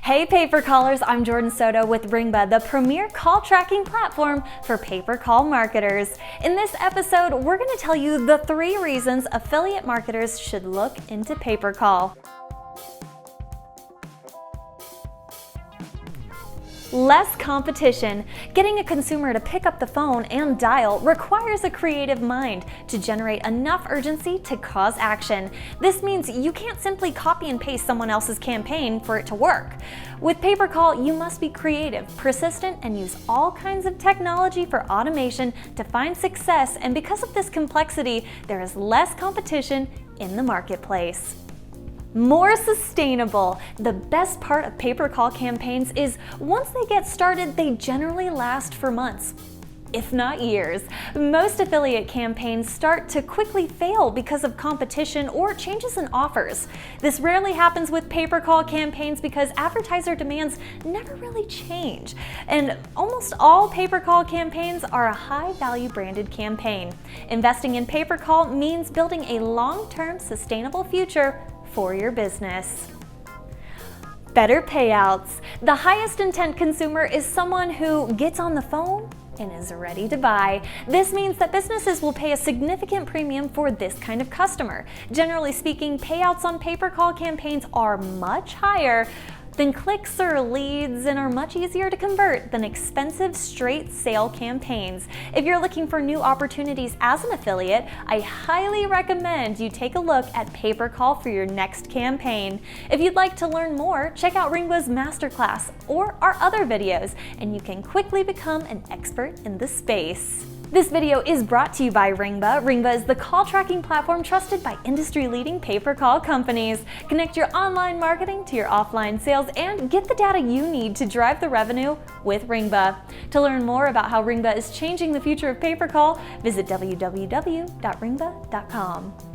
Hey paper callers, I'm Jordan Soto with Ringba, the premier call tracking platform for paper call marketers. In this episode, we're going to tell you the 3 reasons affiliate marketers should look into paper call. Less competition. Getting a consumer to pick up the phone and dial requires a creative mind to generate enough urgency to cause action. This means you can't simply copy and paste someone else's campaign for it to work. With pay per call, you must be creative, persistent, and use all kinds of technology for automation to find success, and because of this complexity, there is less competition in the marketplace. More sustainable. The best part of pay per call campaigns is once they get started, they generally last for months, if not years. Most affiliate campaigns start to quickly fail because of competition or changes in offers. This rarely happens with pay per call campaigns because advertiser demands never really change. And almost all pay per call campaigns are a high-value branded campaign. Investing in pay per call means building a long-term sustainable future for your business. Better payouts. The highest intent consumer is someone who gets on the phone and is ready to buy. This means that businesses will pay a significant premium for this kind of customer. Generally speaking, payouts on pay per call campaigns are much higher than clicks or leads and are much easier to convert than expensive straight sale campaigns. If you're looking for new opportunities as an affiliate, I highly recommend you take a look at pay per call for your next campaign. If you'd like to learn more, check out Ringba's masterclass or our other videos, and you can quickly become an expert in the space. This video is brought to you by Ringba. Ringba is the call tracking platform trusted by industry-leading pay per call companies. Connect your online marketing to your offline sales and get the data you need to drive the revenue with Ringba. To learn more about how Ringba is changing the future of pay per call, visit www.ringba.com.